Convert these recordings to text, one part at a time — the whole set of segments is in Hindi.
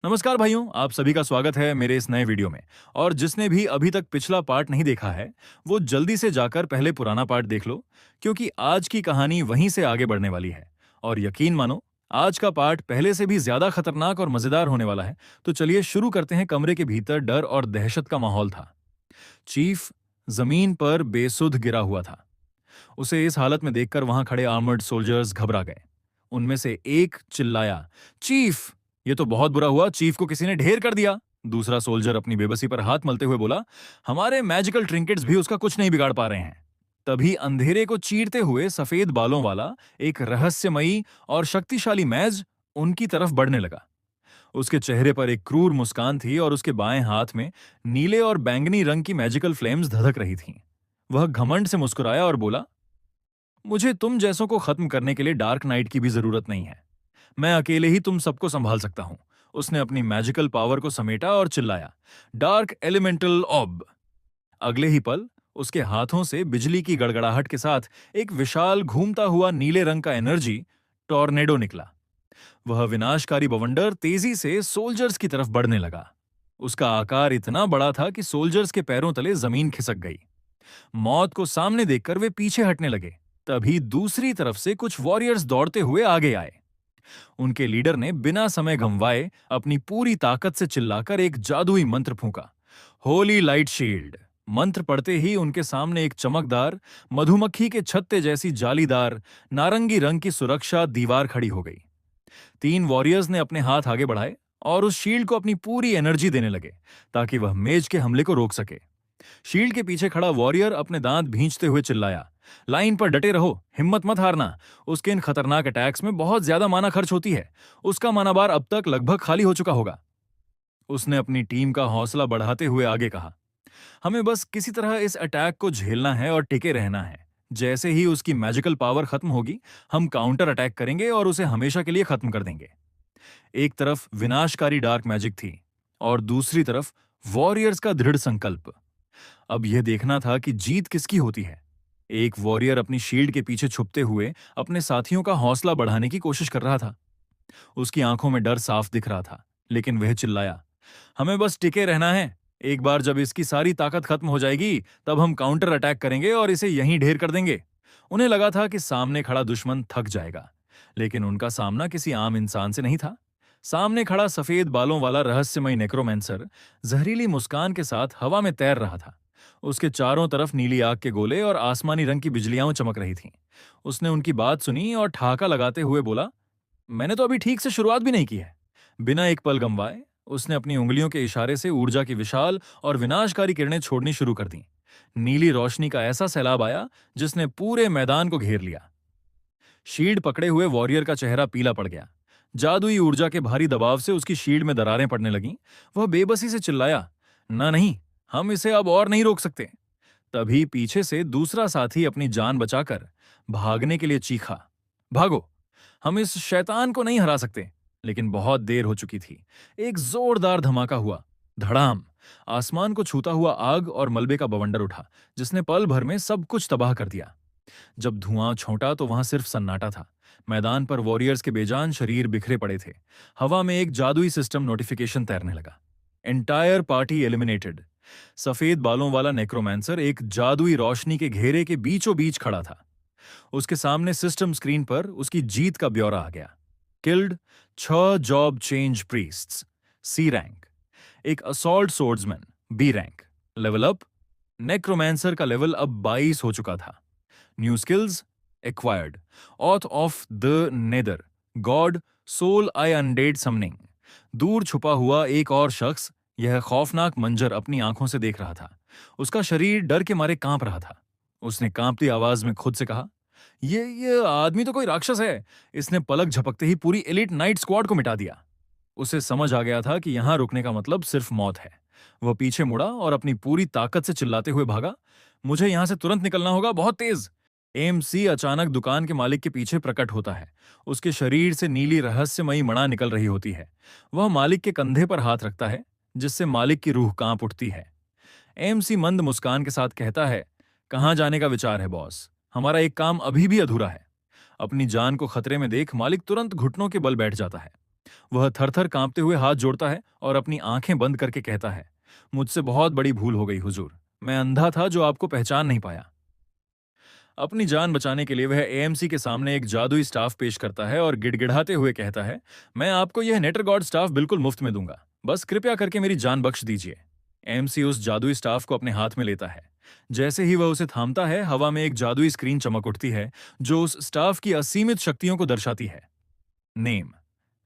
नमस्कार भाइयों, आप सभी का स्वागत है मेरे इस नए वीडियो में। और जिसने भी अभी तक पिछला पार्ट नहीं देखा है, वो जल्दी से जाकर पहले पुराना पार्ट देख लो, क्योंकि आज की कहानी वहीं से आगे बढ़ने वाली है। और यकीन मानो, आज का पार्ट पहले से भी ज्यादा खतरनाक और मजेदार होने वाला है। तो चलिए शुरू करते हैं। कमरे के भीतर डर और दहशत का माहौल था। चीफ जमीन पर बेसुध गिरा हुआ था। उसे इस हालत में देखकर वहां खड़े आर्मर्ड सोल्जर्स घबरा गए। उनमें से एक चिल्लाया, चीफ, ये तो बहुत बुरा हुआ, चीफ को किसी ने ढेर कर दिया। दूसरा सोल्जर अपनी बेबसी पर हाथ मलते हुए बोला, हमारे मैजिकल ट्रिंकेट्स भी उसका कुछ नहीं बिगाड़ पा रहे हैं। तभी अंधेरे को चीरते हुए सफेद बालों वाला एक रहस्यमयी और शक्तिशाली मैज उनकी तरफ बढ़ने लगा। उसके चेहरे पर एक क्रूर मुस्कान थी और उसके बाएं हाथ में नीले और बैंगनी रंग की मैजिकल फ्लेम्स धधक रही थीं। वह घमंड से मुस्कुराया और बोला, मुझे तुम जैसों को खत्म करने के लिए डार्क नाइट की भी जरूरत नहीं है। मैं अकेले ही तुम सबको संभाल सकता हूं। उसने अपनी मैजिकल पावर को समेटा और चिल्लाया, डार्क एलिमेंटल ऑब। अगले ही पल उसके हाथों से बिजली की गड़गड़ाहट के साथ एक विशाल घूमता हुआ नीले रंग का एनर्जी टॉर्नेडो निकला। वह विनाशकारी बवंडर तेजी से सोल्जर्स की तरफ बढ़ने लगा। उसका आकार इतना बड़ा था कि सोल्जर्स के पैरों तले जमीन खिसक गई। मौत को सामने देखकर वे पीछे हटने लगे। तभी दूसरी तरफ से कुछ वॉरियर्स दौड़ते हुए आगे आए। उनके लीडर ने बिना समय गंवाए अपनी पूरी ताकत से चिल्लाकर एक जादुई मंत्र फूंका, होली लाइट शील्ड। मंत्र पढ़ते ही उनके सामने एक चमकदार, मधुमक्खी के छत्ते जैसी जालीदार नारंगी रंग की सुरक्षा दीवार खड़ी हो गई। तीन वॉरियर्स ने अपने हाथ आगे बढ़ाए और उस शील्ड को अपनी पूरी एनर्जी देने लगे, ताकि वह मेज के हमले को रोक सके। शील्ड के पीछे खड़ा वॉरियर अपने दांत भींचते हुए चिल्लाया, लाइन पर डटे रहो, हिम्मत मत हारना। उसके इन खतरनाक अटैक्स में बहुत ज्यादा माना खर्च होती है। उसका माना बार अब तक लगभग खाली हो चुका होगा। उसने अपनी टीम का हौसला बढ़ाते हुए आगे कहा, हमें बस किसी तरह इस अटैक को झेलना है और टिके रहना है। जैसे ही उसकी मैजिकल पावर खत्म होगी, हम काउंटर अटैक करेंगे और उसे हमेशा के लिए खत्म कर देंगे। एक तरफ विनाशकारी डार्क मैजिक थी और दूसरी तरफ वॉरियर्स का दृढ़ संकल्प। अब यह देखना था कि जीत किसकी होती है। एक वॉरियर अपनी शील्ड के पीछे छुपते हुए अपने साथियों का हौसला बढ़ाने की कोशिश कर रहा था। उसकी आंखों में डर साफ दिख रहा था, लेकिन वह चिल्लाया, हमें बस टिके रहना है। एक बार जब इसकी सारी ताकत खत्म हो जाएगी, तब हम काउंटर अटैक करेंगे और इसे यहीं ढेर कर देंगे। उन्हें लगा था कि सामने खड़ा दुश्मन थक जाएगा, लेकिन उनका सामना किसी आम इंसान से नहीं था। सामने खड़ा सफेद बालों वाला रहस्यमय नेक्रोमेंसर जहरीली मुस्कान के साथ हवा में तैर रहा था। उसके चारों तरफ नीली आग के गोले और आसमानी रंग की बिजलियां चमक रही थीं। उसने उनकी बात सुनी और ठहाका लगाते हुए बोला, मैंने तो अभी ठीक से शुरुआत भी नहीं की है। बिना एक पल गंवाए उसने अपनी उंगलियों के इशारे से ऊर्जा की विशाल और विनाशकारी किरणें छोड़नी शुरू कर दी। नीली रोशनी का ऐसा सैलाब आया जिसने पूरे मैदान को घेर लिया। शील्ड पकड़े हुए वॉरियर का चेहरा पीला पड़ गया। जादुई ऊर्जा के भारी दबाव से उसकी शील्ड में दरारें पड़ने लगीं। वह बेबसी से चिल्लाया, ना नहीं, हम इसे अब और नहीं रोक सकते। तभी पीछे से दूसरा साथी अपनी जान बचाकर भागने के लिए चीखा, भागो, हम इस शैतान को नहीं हरा सकते। लेकिन बहुत देर हो चुकी थी। एक जोरदार धमाका हुआ। धड़ाम। आसमान को छूता हुआ आग और मलबे का बवंडर उठा, जिसने पल भर में सब कुछ तबाह कर दिया। जब धुआं छौंटा तो वहां सिर्फ सन्नाटा था। मैदान पर वॉरियर्स के बेजान शरीर बिखरे पड़े थे। हवा में एक जादुई सिस्टम नोटिफिकेशन तैरने लगा, एंटायर पार्टी एलिमिनेटेड। सफेद बालों वाला नेक्रोमैंसर एक जादुई रोशनी के घेरे के बीचों बीच खड़ा था। उसके सामने सिस्टम स्क्रीन पर उसकी जीत का ब्यौरा आ गया। Killed 6 job change priests, C rank. एक assault swordsman, B rank. Level up, necromancer का लेवल अब 22 हो चुका था। New skills acquired, oath of the nether, god, soul eye undead summoning. दूर छुपा हुआ एक और शख्स यह खौफनाक मंजर अपनी आंखों से देख रहा था। उसका शरीर डर के मारे कांप रहा था। उसने कांपती आवाज में खुद से कहा, ये आदमी तो कोई राक्षस है। इसने पलक झपकते ही पूरी एलिट नाइट स्क्वाड को मिटा दिया। उसे समझ आ गया था कि यहां रुकने का मतलब सिर्फ मौत है। वह पीछे मुड़ा और अपनी पूरी ताकत से चिल्लाते हुए भागा, मुझे यहां से तुरंत निकलना होगा, बहुत तेज। एमसी अचानक दुकान के मालिक के पीछे प्रकट होता है। उसके शरीर से नीली रहस्यमयी मणा निकल रही होती है। वह मालिक के कंधे पर हाथ रखता है, जिससे मालिक की रूह कांप उठती है। एमसी मंद मुस्कान के साथ कहता है, कहां जाने का विचार है बॉस? हमारा एक काम अभी भी अधूरा है। अपनी जान को खतरे में देख मालिक तुरंत घुटनों के बल बैठ जाता है। वह थर-थर कांपते हुए हाथ जोड़ता है और अपनी आंखें बंद करके कहता है, मुझसे बहुत बड़ी भूल हो गई हुजूर। मैं अंधा था जो आपको पहचान नहीं पाया। अपनी जान बचाने के लिए वह एएमसी के सामने एक जादुई स्टाफ पेश करता है और गिड़गिड़ाते हुए कहता है, मैं आपको यह नेटर गॉड स्टाफ बिल्कुल मुफ्त में दूंगा। बस कृपया करके मेरी जान बख्श दीजिए। एएमसी उस जादुई स्टाफ को अपने हाथ में लेता है। जैसे ही वह उसे थामता है, हवा में एक जादुई स्क्रीन चमक उठती है जो उस स्टाफ की असीमित शक्तियों को दर्शाती है। Name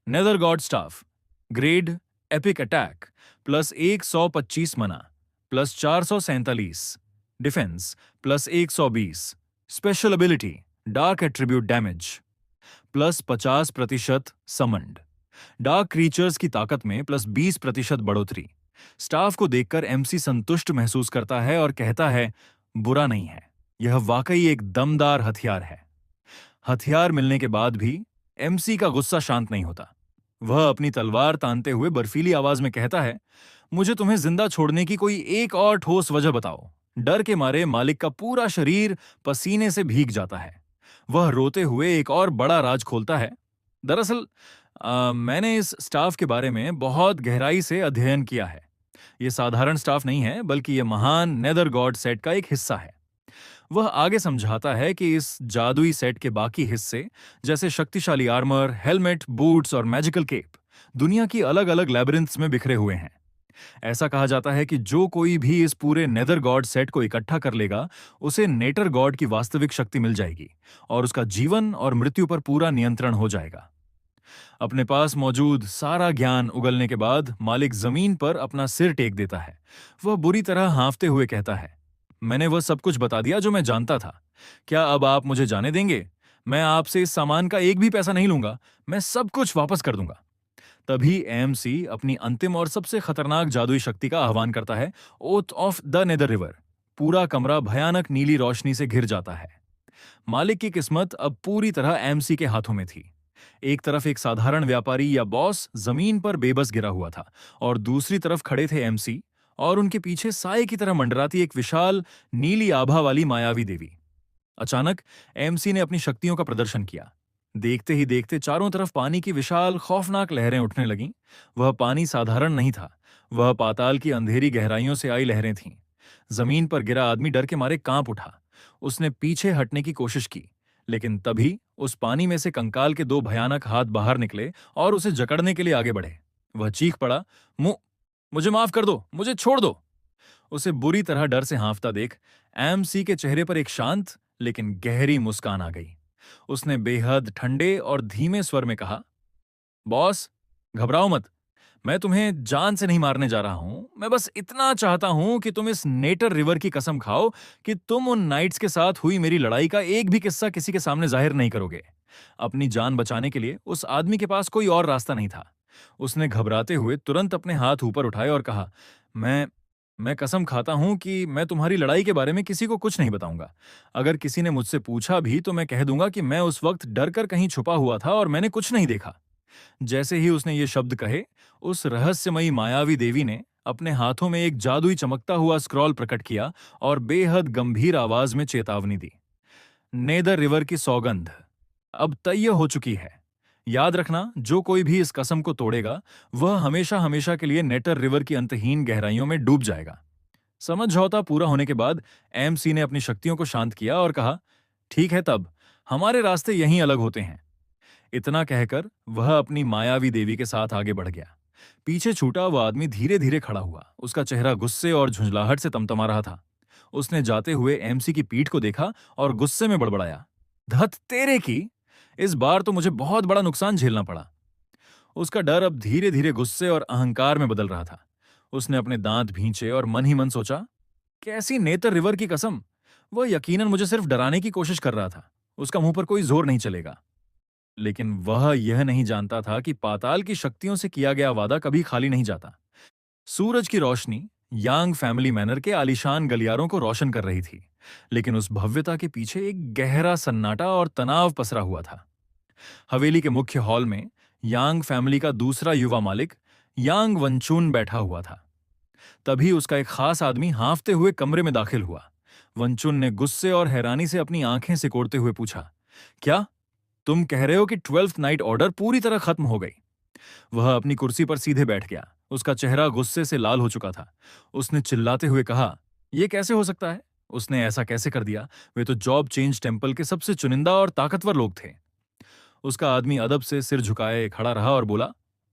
nether god staff, grade epic attack plus 125 mana plus 447, defence plus 120, special ability dark attribute damage plus 50% summoned, dark creatures की ताकत में प्लस 20% बढ़ोतरी। स्टाफ को देखकर एमसी संतुष्ट महसूस करता है और कहता है, बुरा नहीं है, यह वाकई एक दमदार हथियार है। हथियार मिलने के बाद भी एमसी का गुस्सा शांत नहीं होता। वह अपनी तलवार तानते हुए बर्फीली आवाज में कहता है, मुझे तुम्हें जिंदा छोड़ने की कोई एक और ठोस वजह बताओ। डर के मारे मालिक का पूरा शरीर पसीने से भीग जाता है। वह रोते हुए एक और बड़ा राज खोलता है। दरअसल मैंने इस स्टाफ के बारे में बहुत गहराई से अध्ययन किया है। यह साधारण स्टाफ नहीं है, बल्कि यह महान नेदर गॉड सेट का एक हिस्सा है। वह आगे समझाता है कि इस जादुई सेट के बाकी हिस्से, जैसे शक्तिशाली आर्मर, हेलमेट, बूट्स और मैजिकल केप, दुनिया की अलग-अलग लैबिरिंथ्स में बिखरे हुए हैं। ऐसा कहा जाता है कि जो कोई भी इस पूरे नेदर गॉड सेट को इकट्ठा कर लेगा, उसे नेटर गॉड की वास्तविक शक्ति मिल जाएगी और उसका जीवन और मृत्यु पर पूरा नियंत्रण हो जाएगा। अपने पास मौजूद सारा ज्ञान उगलने के बाद मालिक जमीन पर अपना सिर टेक देता है। वह बुरी तरह हांफते हुए कहता है, मैंने वह सब कुछ बता दिया जो मैं जानता था। क्या अब आप मुझे जाने देंगे? मैं आपसे इस सामान का एक भी पैसा नहीं लूंगा। मैं सब कुछ वापस कर दूंगा। तभी एएमसी अपनी अंतिम और सबसे खतरनाक जादुई शक्ति का आह्वान करता है, oath of the nether river. पूरा कमरा भयानक नीली रोशनी से घिर जाता है। मालिक की किस्मत अब पूरी तरह एएमसी के हाथों में थी। एक तरफ एक साधारण व्यापारी या बॉस जमीन पर बेबस गिरा हुआ था और दूसरी तरफ खड़े थे एमसी और उनके पीछे साए की तरह मंडराती एक विशाल नीली आभा वाली मायावी देवी। अचानक एमसी ने अपनी शक्तियों का प्रदर्शन किया। देखते ही देखते चारों तरफ पानी की विशाल खौफनाक लहरें उठने लगीं। वह पानी साधारण नहीं था, वह पाताल की अंधेरी गहराइयों से आई लहरें थीं। जमीन पर गिरा आदमी डर के मारे कांप उठा। उसने पीछे हटने की कोशिश की, लेकिन तभी उस पानी में से कंकाल के दो भयानक हाथ बाहर निकले और उसे जकड़ने के लिए आगे बढ़े। वह चीख पड़ा, मुझे माफ कर दो, मुझे छोड़ दो। उसे बुरी तरह डर से हांफता देख एमसी के चेहरे पर एक शांत लेकिन गहरी मुस्कान आ गई। उसने बेहद ठंडे और धीमे स्वर में कहा, बॉस, घबराओ मत। मैं तुम्हें जान से नहीं मारने जा रहा हूं। मैं बस इतना चाहता हूं कि तुम इस नेटर रिवर की कसम खाओ कि तुम उन नाइट्स के साथ हुई मेरी लड़ाई का एक भी किस्सा किसी के सामने जाहिर नहीं करोगे। अपनी जान बचाने के लिए उस आदमी के पास कोई और रास्ता नहीं था। उसने घबराते हुए तुरंत अपने हाथ ऊपर उठाए और कहा, मैं कसम खाता हूं कि मैं तुम्हारी लड़ाई के बारे में किसी को कुछ नहीं बताऊंगा। अगर किसी ने मुझसे पूछा भी तो मैं कह दूंगा कि मैं उस वक्त डर कर कहीं छुपा हुआ था और मैंने कुछ नहीं देखा। जैसे ही उसने ये शब्द कहे, उस रहस्यमयी मायावी देवी ने अपने हाथों में एक जादुई चमकता हुआ स्क्रॉल प्रकट किया और बेहद गंभीर आवाज में चेतावनी दी, नेदर रिवर की सौगंध अब तय हो चुकी है। याद रखना, जो कोई भी इस कसम को तोड़ेगा वह हमेशा हमेशा के लिए नेटर रिवर की अंतहीन गहराइयों में डूब जाएगा। समझौता पूरा होने के बाद एमसी ने अपनी शक्तियों को शांत किया और कहा, ठीक है, तब हमारे रास्ते यहीं अलग होते हैं। इतना कहकर वह अपनी मायावी देवी के साथ आगे बढ़ गया। पीछे छूटा वह आदमी धीरे धीरे खड़ा हुआ। उसका चेहरा गुस्से और झुंझलाहट से तमतमा रहा था। उसने जाते हुए एमसी की पीठ को देखा और गुस्से में बड़बड़ाया, धत तेरे की, इस बार तो मुझे बहुत बड़ा नुकसान झेलना पड़ा। उसका डर अब धीरे धीरे गुस्से और अहंकार में बदल रहा था। उसने अपने दांत भींचे और मन ही मन सोचा, कैसी नेतर रिवर की कसम, वह यकीनन मुझे सिर्फ डराने की कोशिश कर रहा था। उसका मुंह पर कोई जोर नहीं चलेगा। लेकिन वह यह नहीं जानता था कि पाताल की शक्तियों से किया गया वादा कभी खाली नहीं जाता। सूरज की रोशनी यांग फैमिली मैनर के आलीशान गलियारों को रोशन कर रही थी, लेकिन उस भव्यता के पीछे एक गहरा सन्नाटा और तनाव पसरा हुआ था। हवेली के मुख्य हॉल में यांग फैमिली का दूसरा युवा मालिक यांग वंचुन बैठा हुआ था। तभी उसका एक खास आदमी हांफते हुए कमरे में दाखिल हुआ। वंचुन ने गुस्से और हैरानी से अपनी आंखें सिकोड़ते हुए पूछा, क्या तुम कह रहे हो कि 12th नाइट ऑर्डर पूरी तरह खत्म हो गई? वह अपनी कुर्सी पर सीधे बैठ गया। उसका चेहरा गुस्से से लाल हो चुका था। उसने चिल्लाते हुए कहा, यह कैसे हो सकता है? उसने ऐसा कैसे कर दिया? वे तो जॉब चेंज टेम्पल के सबसे चुनिंदा और ताकतवर लोग थे। उसका आदमी अदब से सिर झुकाए खड़ा रहा और बोला,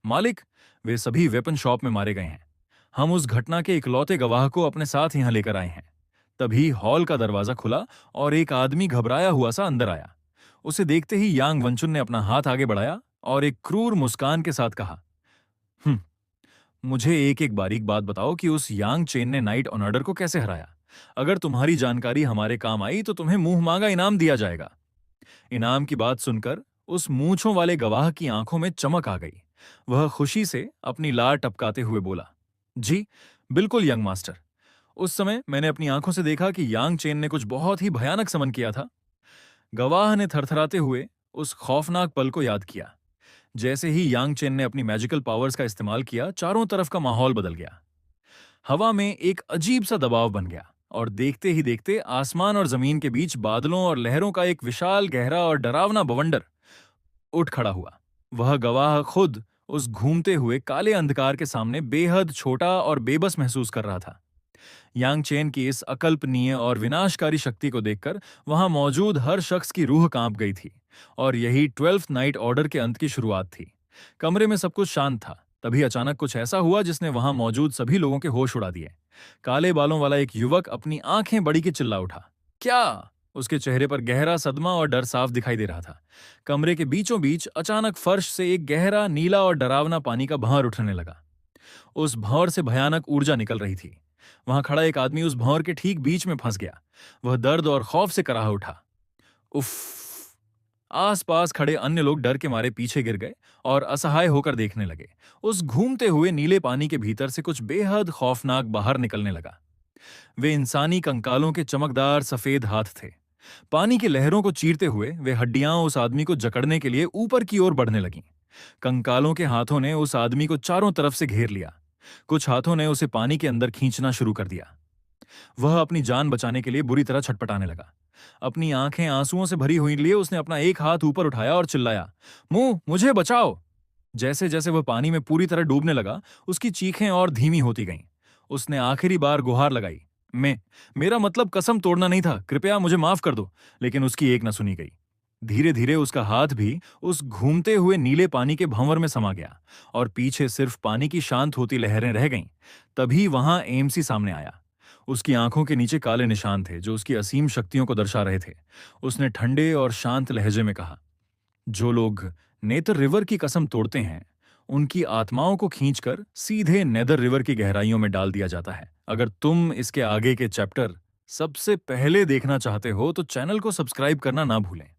मालिक, वे सभी वेपन शॉप में मारे गए हैं। हम उस घटना के इकलौते गवाह को अपने साथ यहां लेकर आए हैं। तभी हॉल का दरवाजा खुला और एक आदमी घबराया हुआ सा अंदर आया। उसे देखते ही यांग वंचुन ने अपना हाथ आगे बढ़ाया और एक क्रूर मुस्कान के साथ कहा, "हम्म, मुझे एक एक बारीक बात बताओ कि उस यांग चेन ने नाइट ऑनर्डर को कैसे हराया। अगर तुम्हारी जानकारी हमारे काम आई तो तुम्हें मुंह मांगा इनाम दिया जाएगा।" इनाम की बात सुनकर उस मूंछों वाले गवाह की आंखों में चमक आ गई। वह खुशी से अपनी लार टपकाते हुए बोला, जी बिल्कुल यंग मास्टर। उस समय मैंने अपनी आंखों से देखा कि यांग चेन ने कुछ बहुत ही भयानक समन किया था। गवाह ने थरथराते हुए उस खौफनाक पल को याद किया। जैसे ही यांग चेन ने अपनी मैजिकल पावर्स का इस्तेमाल किया, चारों तरफ का माहौल बदल गया। हवा में एक अजीब सा दबाव बन गया और देखते ही देखते आसमान और जमीन के बीच बादलों और लहरों का एक विशाल, गहरा और डरावना बवंडर उठ खड़ा हुआ। वह गवाह खुद उस घूमते हुए काले अंधकार के सामने बेहद छोटा और बेबस महसूस कर रहा था। यांग चेन की इस अकल्पनीय और विनाशकारी शक्ति को देखकर वहां मौजूद हर शख्स की रूह कांप गई थी। और यही 12th नाइट ऑर्डर के अंत की शुरुआत थी। कमरे में सब कुछ शांत था। तभी अचानक कुछ ऐसा हुआ जिसने वहां मौजूद सभी लोगों के होश उड़ा दिए। काले बालों वाला एक युवक अपनी आंखें बड़ी के चिल्ला उठा, क्या? उसके चेहरे पर गहरा सदमा और डर साफ दिखाई दे रहा था। कमरे के बीचों बीच अचानक फर्श से एक गहरा नीला और डरावना पानी का भंवर उठने लगा। उस भंवर से भयानक ऊर्जा निकल रही थी। वहां खड़ा एक आदमी उस भंवर के ठीक बीच में फंस गया। वह दर्द और खौफ से कराह उठा। उफ! आसपास खड़े अन्य लोग डर के मारे पीछे गिर गए और असहाय होकर देखने लगे। उस घूमते हुए नीले पानी के भीतर से कुछ बेहद खौफनाक बाहर निकलने लगा। वे इंसानी कंकालों के चमकदार सफेद हाथ थे। पानी की लहरों को चीरते हुए वे हड्डियां उस आदमी को जकड़ने के लिए ऊपर की ओर बढ़ने लगीं। कंकालों के हाथों ने उस आदमी को चारों तरफ से घेर लिया। कुछ हाथों ने उसे पानी के अंदर खींचना शुरू कर दिया। वह अपनी जान बचाने के लिए बुरी तरह छटपटाने लगा। अपनी आंखें आंसुओं से भरी हुई लिए उसने अपना एक हाथ ऊपर उठाया और चिल्लाया, मुंह, मुझे बचाओ। जैसे जैसे वह पानी में पूरी तरह डूबने लगा, उसकी चीखें और धीमी होती गईं। उसने आखिरी बार गुहार लगाई, मेरा मतलब कसम तोड़ना नहीं था, कृपया मुझे माफ कर दो। लेकिन उसकी एक न सुनी गई। धीरे धीरे उसका हाथ भी उस घूमते हुए नीले पानी के भंवर में समा गया और पीछे सिर्फ पानी की शांत होती लहरें रह गईं। तभी वहां एमसी सामने आया। उसकी आंखों के नीचे काले निशान थे जो उसकी असीम शक्तियों को दर्शा रहे थे। उसने ठंडे और शांत लहजे में कहा, जो लोग नेतर रिवर की कसम तोड़ते हैं, उनकी आत्माओं को खींचकर सीधे नेदर रिवर की गहराइयों में डाल दिया जाता है। अगर तुम इसके आगे के चैप्टर सबसे पहले देखना चाहते हो तो चैनल को सब्सक्राइब करना ना भूलें।